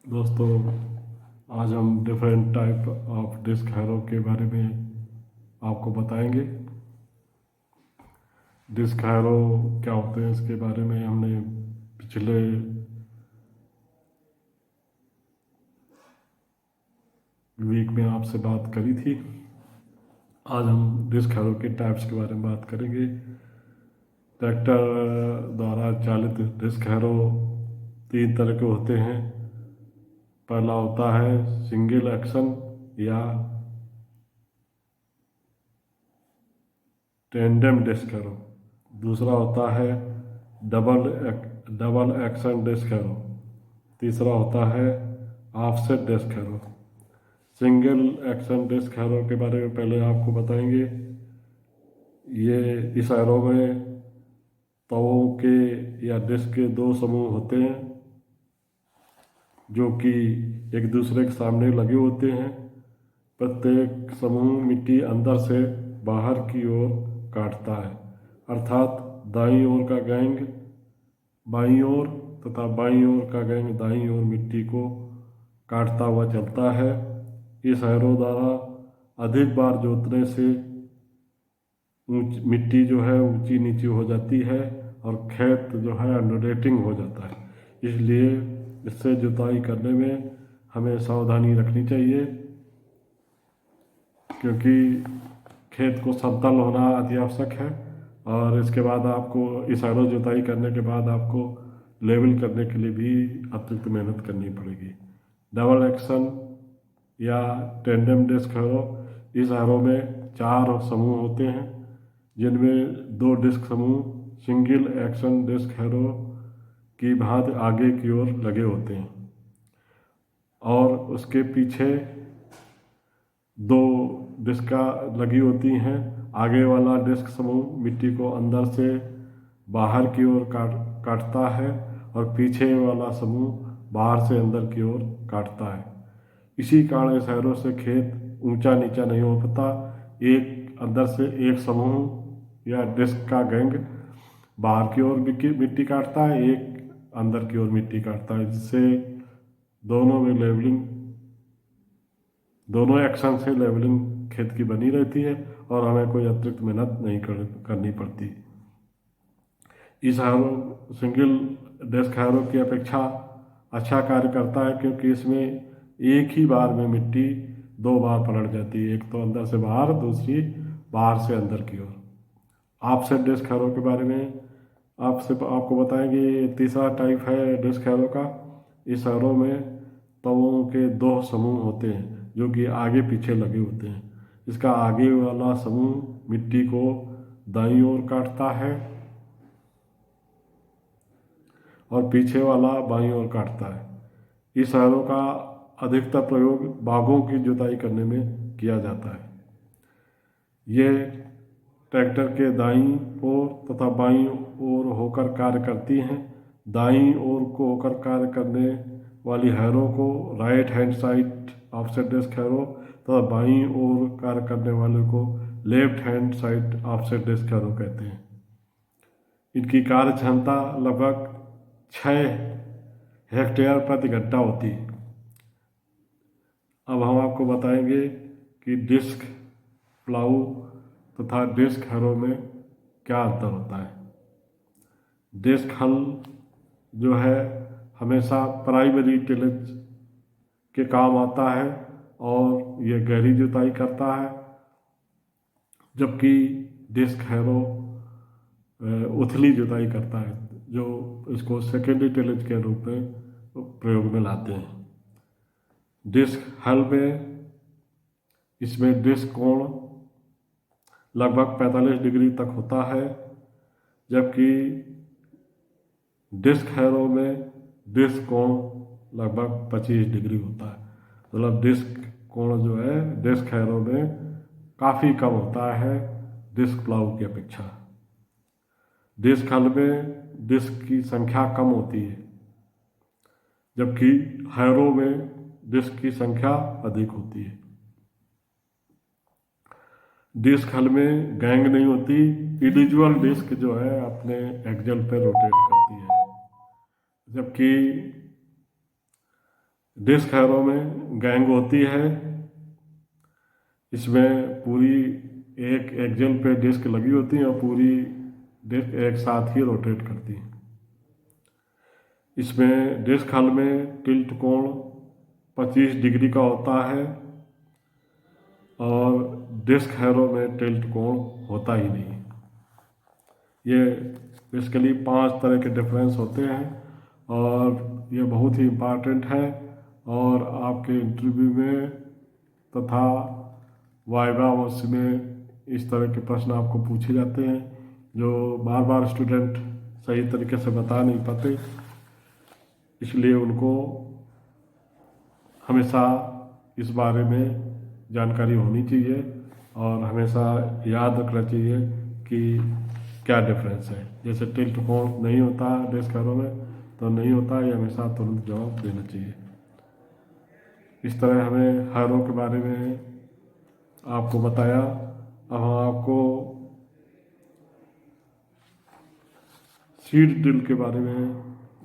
दोस्तों, आज हम different type of disc harrow के बारे में आपको बताएंगे। डिस्क हैरो क्या होते हैं इसके बारे में हमने पिछले वीक में आपसे बात करी थी। आज हम डिस्क हैरो के टाइप्स के बारे में बात करेंगे। ट्रैक्टर द्वारा चालित डिस्क हैरो 3 तरह के होते हैं। पहला होता है सिंगल एक्शन या टेंडम डिस्क हैरो। दूसरा होता है डबल एक्शन डिस्क हैरो। तीसरा होता है offset disc harrow. Single action disc harrow के बारे में पहले आपको बताएंगे। ये इस हैरो में तवों के या डिस्क के 2 समूह होते हैं जो कि एक दूसरे के सामने लगे होते हैं। प्रत्येक समूह मिट्टी अंदर से बाहर की ओर काटता है, अर्थात दाईं ओर का गैंग बाईं ओर तथा बाईं ओर का गैंग दाईं ओर मिट्टी को काटता हुआ चलता है। इस हैरो द्वारा अधिक बार जोतने से मिट्टी जो है ऊंची नीची हो जाती है और खेत जो है अंडररेटिंग हो जाता है। इसलिए इससे जुताई करने में हमें सावधानी रखनी चाहिए, क्योंकि खेत को समतल होना अति आवश्यक है। और इसके बाद आपको इस हैरो जुताई करने के बाद आपको लेवल करने के लिए भी अतिरिक्त मेहनत करनी पड़ेगी। डबल एक्शन या टेंडम डिस्क हैरो, इस हैरो में 4 समूह होते हैं, जिनमें 2 डिस्क समूह सिंगल एक्शन डिस्क हैरो की भांति आगे की ओर लगे होते हैं और उसके पीछे 2 डिस्का लगी होती हैं। आगे वाला डिस्क समूह मिट्टी को अंदर से बाहर की ओर काटता है और पीछे वाला समूह बाहर से अंदर की ओर काटता है। इसी कारण इस हैरो से खेत ऊंचा नीचा नहीं हो पाता। एक अंदर से एक समूह या डिस्क का गैंग बाहर की ओर मिट्टी काटता है, एक अंदर की ओर मिट्टी काटता है, जिससे दोनों में लेवलिंग, दोनों एक्शन से लेवलिंग खेत की बनी रहती है और हमें कोई अतिरिक्त मेहनत नहीं करनी पड़ती। इस हैरो सिंगल डिस्क हैरो की अपेक्षा अच्छा कार्य करता है, क्योंकि इसमें एक ही बार में मिट्टी 2 बार पलट जाती है, एक तो अंदर से बाहर, दूसरी बाहर से अंदर की ओर। ऑफसेट डिस्क हैरो के बारे में आपको बताएंगे। तीसरा टाइप है डिस्क हैरो का। इस हैरो में तवों के 2 समूह होते हैं जो कि आगे पीछे लगे होते हैं। इसका आगे वाला समूह मिट्टी को दाईं ओर काटता है और पीछे वाला बाईं ओर काटता है। इस हैरो का अधिकतर प्रयोग बागों की जुताई करने में किया जाता है। ये ट्रैक्टर के दाईं ओर तथा बाईं ओर होकर कार्य करती हैं। दाईं ओर को होकर कार्य करने वाली हैरो को right hand side offset disc harrow तथा बाईं ओर कार्य करने वाले को left hand side offset disc harrow कहते हैं। इनकी कार्य क्षमता लगभग 6 हेक्टेयर प्रति घंटा होती है। अब हम आपको बताएंगे कि डिस्क प्लाऊ तथा डिस्क हैरो में क्या अंतर होता है। डिस्क हल जो है हमेशा प्राइमरी टिलेज के काम आता है और यह गहरी जुताई करता है, जबकि डिस्क हैरो उथली जुताई करता है, जो इसको सेकेंडरी टिलेज के रूप में प्रयोग में लाते हैं। डिस्क हल में इसमें डिस्क कोण लगभग 45 डिग्री तक होता है, जबकि डिस्क हैरो में डिस्क कोण लगभग 25 डिग्री होता है। मतलब डिस्क कोण जो है डिस्क हैरो में काफ़ी कम होता है डिस्क प्लाऊ की अपेक्षा। डिस्क हल में डिस्क की संख्या कम होती है, जबकि हैरो में डिस्क की संख्या अधिक होती है। डिस्क हल में गैंग नहीं होती, इंडिविजुअल डिस्क जो है अपने एक्सल पे रोटेट करती है, जबकि डिस्क हैरो में गैंग होती है। इसमें पूरी एक एक्सिल पे डिस्क लगी होती है और पूरी डिस्क एक साथ ही रोटेट करती है। इसमें डिस्क हल में टिल्ट कोण 25 डिग्री का होता है और डिस्क हैरो में टिल्ट कोण होता ही नहीं। ये बेसिकली 5 तरह के डिफरेंस होते हैं और ये बहुत ही इम्पॉर्टेंट है और आपके इंटरव्यू में तथा वाइवा में इस तरह के प्रश्न आपको पूछे जाते हैं जो बार बार स्टूडेंट सही तरीके से बता नहीं पाते, इसलिए उनको हमेशा इस बारे में जानकारी होनी चाहिए और हमेशा याद रखना चाहिए कि क्या डिफरेंस है। जैसे टिल्ट कोण नहीं होता डिस्क हैरो में तो नहीं होता, ये हमेशा तुरंत जवाब देना चाहिए। इस तरह हमें हैरो के बारे में आपको बताया। अब हम आपको सीड ड्रिल के बारे में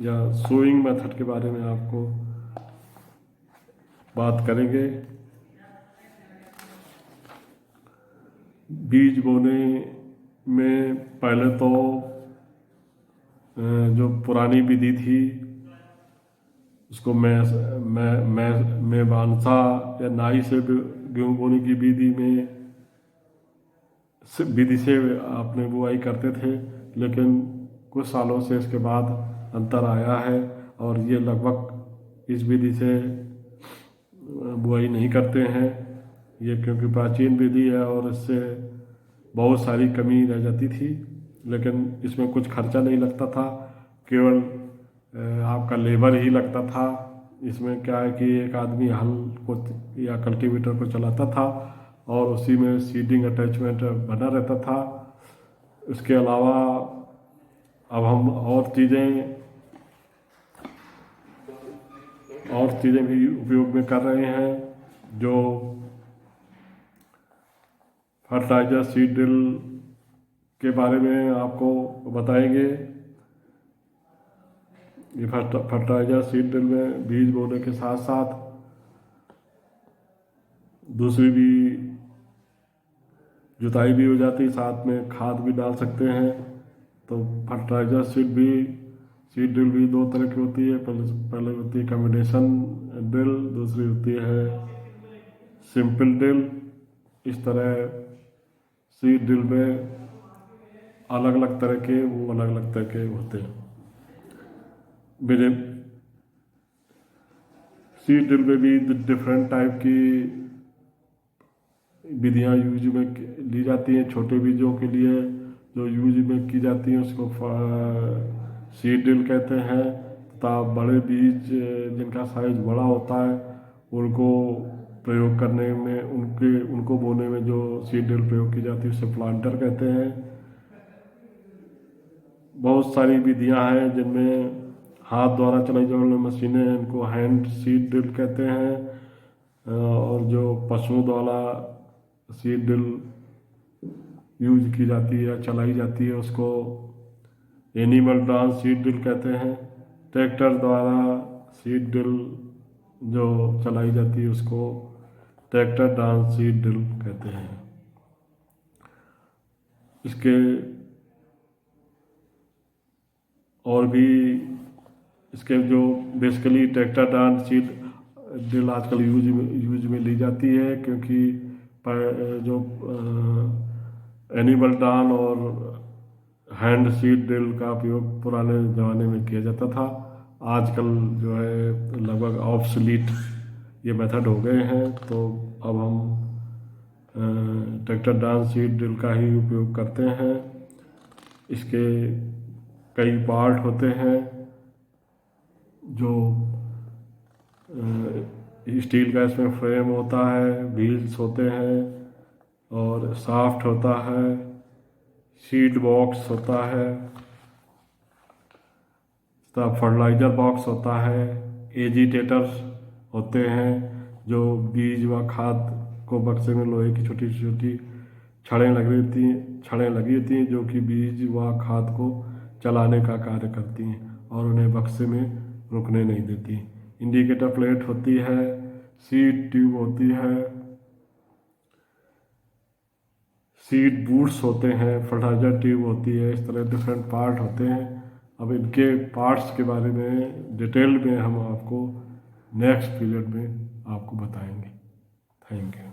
या सोइंग मेथड के बारे में आपको बात करेंगे। बीज बोने में पहले तो जो पुरानी विधि थी उसको मैं बांसा या नाई से गेहूँ बोने की विधि से अपने बुआई करते थे, लेकिन कुछ सालों से इसके बाद अंतर आया है और ये लगभग इस विधि से बुआई नहीं करते हैं। ये क्योंकि प्राचीन विधि है और इससे बहुत सारी कमी रह जाती थी, लेकिन इसमें कुछ खर्चा नहीं लगता था, केवल आपका लेबर ही लगता था। इसमें क्या है कि एक आदमी हल को या कल्टीवेटर को चलाता था और उसी में सीडिंग अटैचमेंट बना रहता था। इसके अलावा अब हम और चीज़ें भी उपयोग में कर रहे हैं जो फर्टिलाइजर सीड ड्रिल के बारे में आपको बताएंगे। ये फर्टिलाइजर सीड ड्रिल में बीज बोने के साथ साथ दूसरी भी जुताई भी हो जाती है, साथ में खाद भी डाल सकते हैं। तो फर्टिलाइजर सीड ड्रिल भी 2 तरह की होती है। पहले होती है कॉम्बिनेशन ड्रिल, दूसरी होती है सिंपल ड्रिल। इस तरह सीड ड्रिल में अलग अलग तरह के होते हैं। मेरे सीड ड्रिल में भी डिफरेंट टाइप की विधियाँ यूज में ली जाती हैं। छोटे बीजों के लिए जो यूज में की जाती हैं उसको सीड ड्रिल कहते हैं, तथा बड़े बीज जिनका साइज बड़ा होता है उनको प्रयोग करने में उनको बोने में जो सीड ड्रिल प्रयोग की जाती है उसे प्लांटर कहते हैं। बहुत सारी विधियां हैं जिनमें हाथ द्वारा चलाई जाने वाली मशीनें हैं, इनको हैंड सीड ड्रिल कहते हैं। और जो पशुओं द्वारा सीड ड्रिल यूज की जाती है या चलाई जाती है उसको एनिमल डांस सीड ड्रिल कहते हैं। ट्रैक्टर द्वारा सीड ड्रिल जो चलाई जाती है उसको ट्रैक्टर डांस सीड ड्रिल कहते हैं। इसके और भी इसके जो basically tractor dance seed drill आजकल यूज में ली जाती है, क्योंकि जो एनिमल डान और हैंड सीड ड्रिल का उपयोग पुराने ज़माने में किया जाता था। आजकल जो है लगभग ऑब्सोलीट ये मेथड हो गए हैं, तो अब हम ट्रैक्टर डांस सीड ड्रिल का ही उपयोग करते हैं। इसके कई पार्ट होते हैं, जो स्टील का इसमें फ्रेम होता है, व्हील्स होते हैं और शाफ्ट होता है, सीड बॉक्स होता है, फर्टिलाइजर बॉक्स होता है, एजिटेटर्स होते हैं जो बीज व खाद को बक्से में लोहे की छोटी छोटी छड़ें लगी होती हैं जो कि बीज व खाद को चलाने का कार्य करती हैं और उन्हें बक्से में रुकने नहीं देती। इंडिकेटर प्लेट होती है, सीट ट्यूब होती है, सीट बूट्स होते हैं, फर्टाइजर ट्यूब होती है, इस तरह डिफरेंट पार्ट होते हैं। अब इनके पार्ट्स के बारे में डिटेल में हम आपको नेक्स्ट पीरियड में आपको बताएंगे। Thank you.